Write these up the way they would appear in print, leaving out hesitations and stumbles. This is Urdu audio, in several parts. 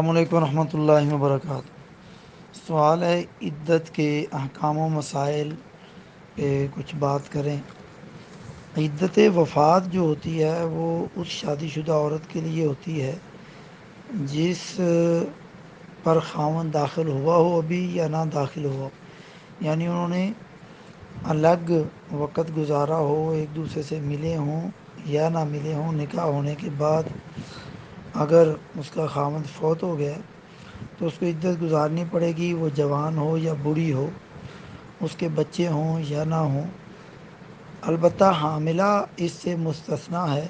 السلام علیکم ورحمۃ اللہ وبرکاتہ۔ سوال ہے عدت کے احکام و مسائل پہ کچھ بات کریں۔ عدت وفات جو ہوتی ہے وہ اس شادی شدہ عورت کے لیے ہوتی ہے جس پر خاوند داخل ہوا ہو ابھی یا نہ داخل ہوا، یعنی انہوں نے الگ وقت گزارا ہو، ایک دوسرے سے ملے ہوں یا نہ ملے ہوں، نکاح ہونے کے بعد اگر اس کا خاوند فوت ہو گیا تو اس کو عدت گزارنی پڑے گی، وہ جوان ہو یا بوڑھی ہو، اس کے بچے ہوں یا نہ ہوں۔ البتہ حاملہ اس سے مستثنیٰ ہے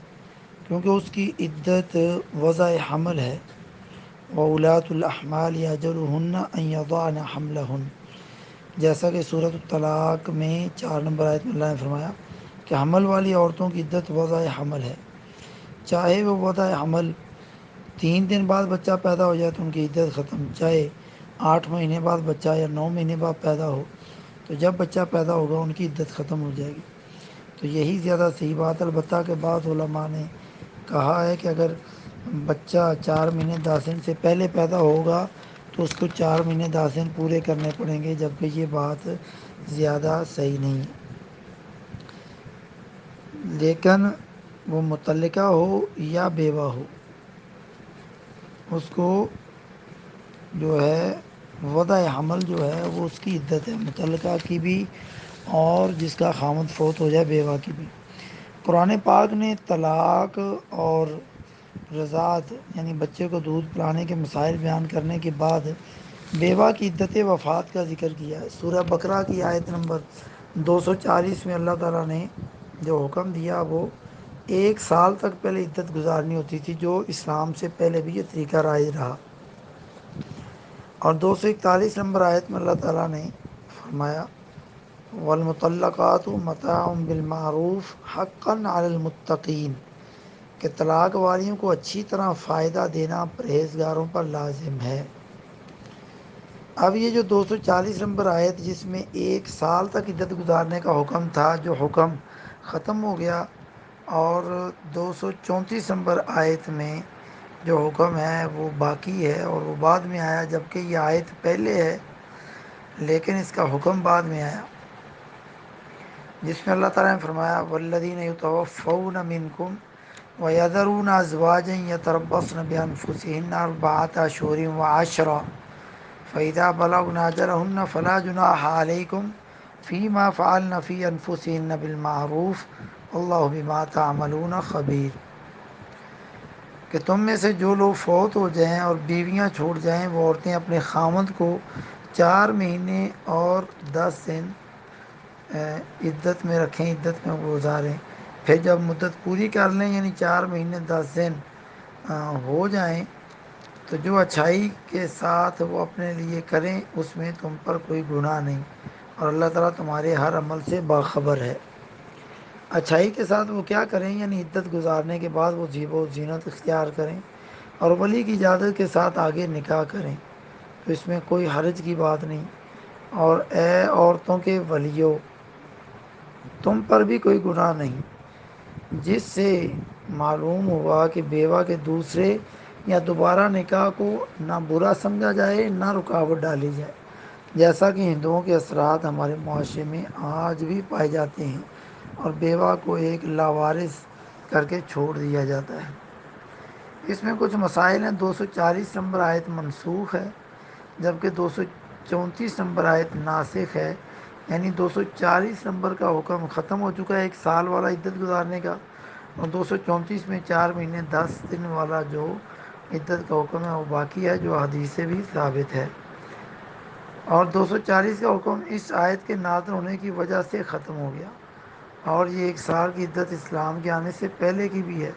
کیونکہ اس کی عدت وضع حمل ہے۔ وَأُولَاتُ الْأَحْمَالِ أَجَلُهُنَّ أَن يَضَعْنَ حَمْلَهُنَّ، جیسا کہ سورۃ الطلاق میں 4 نمبر آیت میں اللہ نے فرمایا کہ حمل والی عورتوں کی عدت وضع حمل ہے، چاہے وہ وضع حمل 3 دن بعد بچہ پیدا ہو جائے تو ان کی عدت ختم، چاہے 8 مہینے بعد بچہ یا 9 مہینے بعد پیدا ہو تو جب بچہ پیدا ہوگا ان کی عدت ختم ہو جائے گی۔ تو یہی زیادہ صحیح بات ہے۔ البتہ کہ بعض علماء نے کہا ہے کہ اگر بچہ 4 مہینے 10 دن سے پہلے پیدا ہوگا تو اس کو 4 مہینے 10 دن پورے کرنے پڑیں گے، جبکہ یہ بات زیادہ صحیح نہیں ہے۔ لیکن وہ مطلقہ ہو یا بیوہ ہو، اس کو جو ہے وضع حمل جو ہے وہ اس کی عدت ہے، مطلقہ کی بھی اور جس کا خامد فوت ہو جائے بیوہ کی بھی۔ قرآن پاک نے طلاق اور رضاعت یعنی بچے کو دودھ پلانے کے مسائل بیان کرنے کے بعد بیوہ کی عدت وفات کا ذکر کیا ہے۔ سورہ بقرہ کی آیت نمبر 240 میں اللہ تعالیٰ نے جو حکم دیا وہ 1 سال تک پہلے عدت گزارنی ہوتی تھی، جو اسلام سے پہلے بھی یہ طریقہ رائج رہا۔ اور 241 نمبر آیت میں اللہ تعالیٰ نے فرمایا وَالْمُطَلَّقَاتُ مَتَاعٌ بِالْمَعْرُوفِ حَقًّا عَلَى الْمُتَّقِينَ، کہ طلاق والیوں کو اچھی طرح فائدہ دینا پرہیزگاروں پر لازم ہے۔ اب یہ جو 240 نمبر آیت جس میں 1 سال تک عدت گزارنے کا حکم تھا، جو حکم ختم ہو گیا، اور 234 نمبر آیت میں جو حکم ہے وہ باقی ہے اور وہ بعد میں آیا، جبکہ یہ آیت پہلے ہے لیکن اس کا حکم بعد میں آیا، جس میں اللہ تعالیٰ نے فرمایا وَالَّذِينَ يُتَوَفَّوْنَ مِنْكُمْ وَيَذَرُونَ أَزْوَاجًا يَتَرَبَّصْنَ بِأَنفُسِهِنَّ 4 أشهر و10 فَإِذَا بَلَغْنَ أَجَلَهُنَّ فَلَا جُنَاحَ عَلَيْكُمْ فِيمَا فَعَلْنَ فِي أَنفُسِهِنَّ بِالْمَعْرُوفِ وَاللَّهُ بِمَا تَعْمَلُونَ خَبِيرٌ، کہ تم میں سے جو لوگ فوت ہو جائیں اور بیویاں چھوڑ جائیں وہ عورتیں اپنے خاوند کو 4 مہینے اور 10 دن عدت میں رکھیں، عدت میں گزاریں، پھر جب مدت پوری کر لیں یعنی 4 مہینے 10 دن ہو جائیں تو جو اچھائی کے ساتھ وہ اپنے لیے کریں اس میں تم پر کوئی گناہ نہیں، اور اللہ تعالیٰ تمہارے ہر عمل سے باخبر ہے۔ اچھائی کے ساتھ وہ کیا کریں، یعنی عدت گزارنے کے بعد وہ زیب و زینت اختیار کریں اور ولی کی اجازت کے ساتھ آگے نکاح کریں، تو اس میں کوئی حرج کی بات نہیں۔ اور اے عورتوں کے ولیو، تم پر بھی کوئی گناہ نہیں جس سے معلوم ہوا کہ بیوہ کے دوسرے یا دوبارہ نکاح کو نہ برا سمجھا جائے نہ رکاوٹ ڈالی جائے، جیسا کہ ہندوؤں کے اثرات ہمارے معاشرے میں آج بھی پائے جاتے ہیں، اور بیوہ کو ایک لاوارث کر کے چھوڑ دیا جاتا ہے۔ اس میں کچھ مسائل ہیں۔ 240 نمبر آیت منسوخ ہے، جبکہ 234 نمبر آیت ناسخ ہے، یعنی 240 نمبر کا حکم ختم ہو چکا ہے 1 سال والا عدت گزارنے کا، اور 234 میں 4 مہینے 10 دن والا جو عدت کا حکم ہے وہ باقی ہے، جو حدیث سے بھی ثابت ہے۔ اور 240 کا حکم اس آیت کے نازل ہونے کی وجہ سے ختم ہو گیا، اور یہ 1 سال کی عدت اسلام کے آنے سے پہلے کی بھی ہے،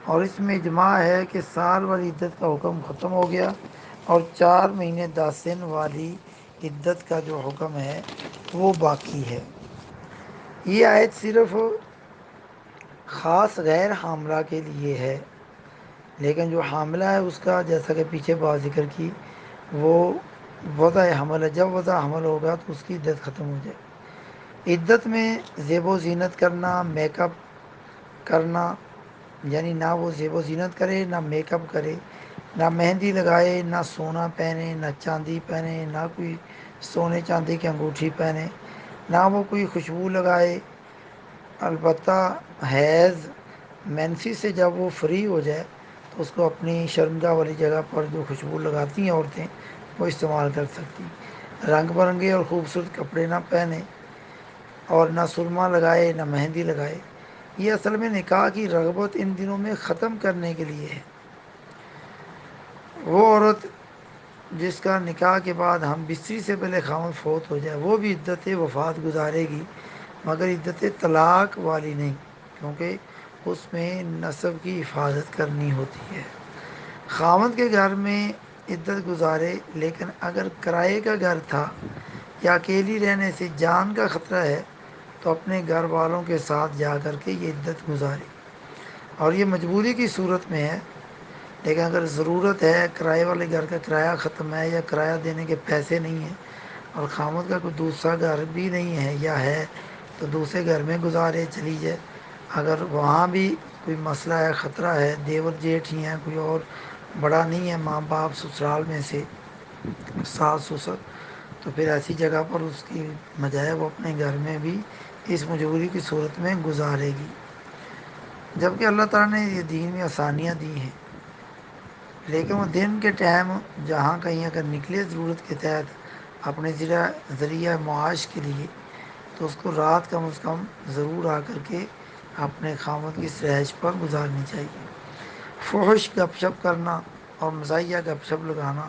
اور اس میں اجماع ہے کہ سال والی عدت کا حکم ختم ہو گیا اور 4 مہینے 10 دن والی عدت کا جو حکم ہے وہ باقی ہے۔ یہ آیت صرف خاص غیر حاملہ کے لیے ہے، لیکن جو حاملہ ہے اس کا جیسا کہ پیچھے بات ذکر کی وہ وضع حمل ہے، جب وضع حمل ہوگا تو اس کی عدت ختم ہو جائے۔ عدت میں زیب و زینت کرنا، میک اپ کرنا، یعنی نہ وہ زیب و زینت کرے نہ میک اپ کرے، نہ مہندی لگائے، نہ سونا پہنے، نہ چاندی پہنے، نہ کوئی سونے چاندی کی انگوٹھی پہنے، نہ وہ کوئی خوشبو لگائے۔ البتہ حیض مینسی سے جب وہ فری ہو جائے تو اس کو اپنی شرمگاہ والی جگہ پر جو خوشبو لگاتی ہیں عورتیں وہ استعمال کر سکتی۔ رنگ برنگے اور خوبصورت کپڑے نہ پہنے اور نہ سرما لگائے نہ مہندی لگائے۔ یہ اصل میں نکاح کی رغبت ان دنوں میں ختم کرنے کے لیے ہے۔ وہ عورت جس کا نکاح کے بعد ہم بستری سے پہلے خامد فوت ہو جائے وہ بھی عدت وفات گزارے گی، مگر عدت طلاق والی نہیں، کیونکہ اس میں نسب کی حفاظت کرنی ہوتی ہے۔ خامد کے گھر میں عدت گزارے، لیکن اگر کرائے کا گھر تھا یا اکیلی رہنے سے جان کا خطرہ ہے تو اپنے گھر والوں کے ساتھ جا کر کے یہ عدت گزارے، اور یہ مجبوری کی صورت میں ہے۔ لیکن اگر ضرورت ہے، کرائے والے گھر کا کرایہ ختم ہے یا کرایہ دینے کے پیسے نہیں ہیں اور خامد کا کوئی دوسرا گھر بھی نہیں ہے یا ہے تو دوسرے گھر میں گزارے چلی جائے۔ اگر وہاں بھی کوئی مسئلہ ہے، خطرہ ہے، دیور جیٹھ ہی ہیں، کوئی اور بڑا نہیں ہے ماں باپ سسرال میں سے، ساس سسر، تو پھر ایسی جگہ پر اس کی بجائے وہ اپنے گھر میں بھی اس مجبوری کی صورت میں گزارے گی۔ جبکہ اللہ تعالیٰ نے یہ دین میں آسانیاں دی ہیں، لیکن وہ دن کے ٹائم جہاں کہیں اگر نکلے ضرورت کے تحت اپنے ذریعہ معاش کے لیے تو اس کو رات کم از کم ضرور آ کر کے اپنے خامد کی رہائش پر گزارنی چاہیے۔ فحش گپ شپ کرنا اور مزاحیہ گپ شپ لگانا،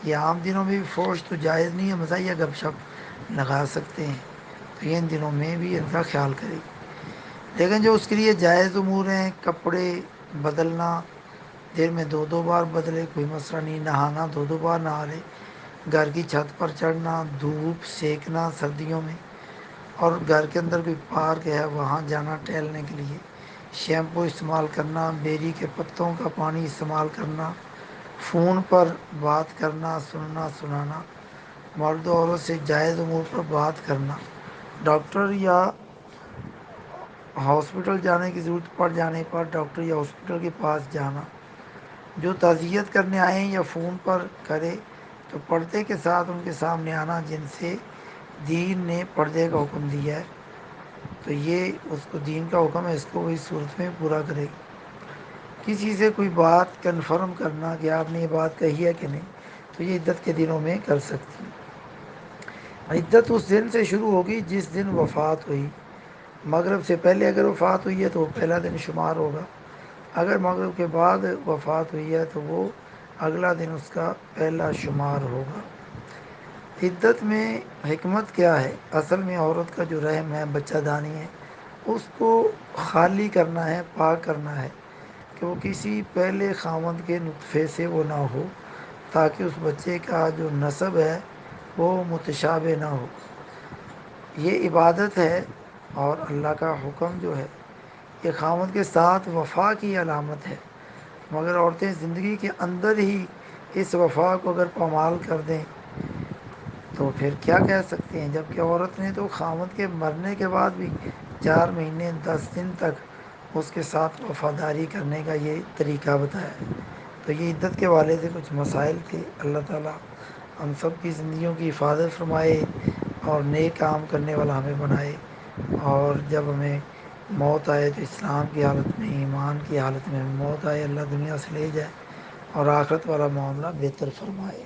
یہ عام دنوں میں بھی فحش تو جائز نہیں ہے، مزاحیہ گپ شپ لگا سکتے ہیں، تو یہ ان دنوں میں بھی ان کا خیال کرے۔ لیکن جو اس کے لیے جائز امور ہیں، کپڑے بدلنا، دیر میں دو دو بار بدلے، کوئی مسئلہ نہیں، نہانا دو دو بار نہا لے، گھر کی چھت پر چڑھنا، دھوپ سیکنا سردیوں میں، اور گھر کے اندر کوئی پارک ہے وہاں جانا ٹہلنے کے لیے، شیمپو استعمال کرنا، بیری کے پتوں کا پانی استعمال کرنا، فون پر بات کرنا، سننا سنانا، مرد و عورت سے جائز امور پر بات کرنا، ڈاکٹر یا ہاسپٹل جانے کی ضرورت پڑ جانے پر ڈاکٹر یا ہاسپٹل کے پاس جانا، جو تعزیت کرنے آئیں یا فون پر کرے تو پردے کے ساتھ ان کے سامنے آنا، جن سے دین نے پردے کا حکم دیا ہے تو یہ اس کو دین کا حکم ہے، اس کو اس صورت میں پورا کرے گی۔ کسی سے کوئی بات کنفرم کرنا کہ آپ نے یہ بات کہی ہے کہ نہیں، تو یہ عدت کے دنوں میں کر سکتی ہے۔ عدت اس دن سے شروع ہوگی جس دن وفات ہوئی۔ مغرب سے پہلے اگر وفات ہوئی ہے تو وہ پہلا دن شمار ہوگا، اگر مغرب کے بعد وفات ہوئی ہے تو وہ اگلا دن اس کا پہلا شمار ہوگا۔ عدت میں حکمت کیا ہے؟ اصل میں عورت کا جو رحم ہے، بچہ دانی ہے، اس کو خالی کرنا ہے، پاک کرنا ہے کہ وہ کسی پہلے خاوند کے نطفے سے وہ نہ ہو، تاکہ اس بچے کا جو نسب ہے وہ متشابہ نہ ہو۔ یہ عبادت ہے، اور اللہ کا حکم جو ہے یہ خاوند کے ساتھ وفا کی علامت ہے، مگر عورتیں زندگی کے اندر ہی اس وفا کو اگر پامال کر دیں تو پھر کیا کہہ سکتے ہیں؟ جبکہ عورت نے تو خاوند کے مرنے کے بعد بھی 4 مہینے 10 دن تک اس کے ساتھ وفاداری کرنے کا یہ طریقہ بتایا ہے۔ تو یہ عدت کے والے سے کچھ مسائل تھے۔ اللہ تعالیٰ ہم سب کی زندگیوں کی حفاظت فرمائے اور نیک کام کرنے والا ہمیں بنائے، اور جب ہمیں موت آئے تو اسلام کی حالت میں، ایمان کی حالت میں موت آئے، اللہ دنیا سے لے جائے اور آخرت والا معاملہ بہتر فرمائے۔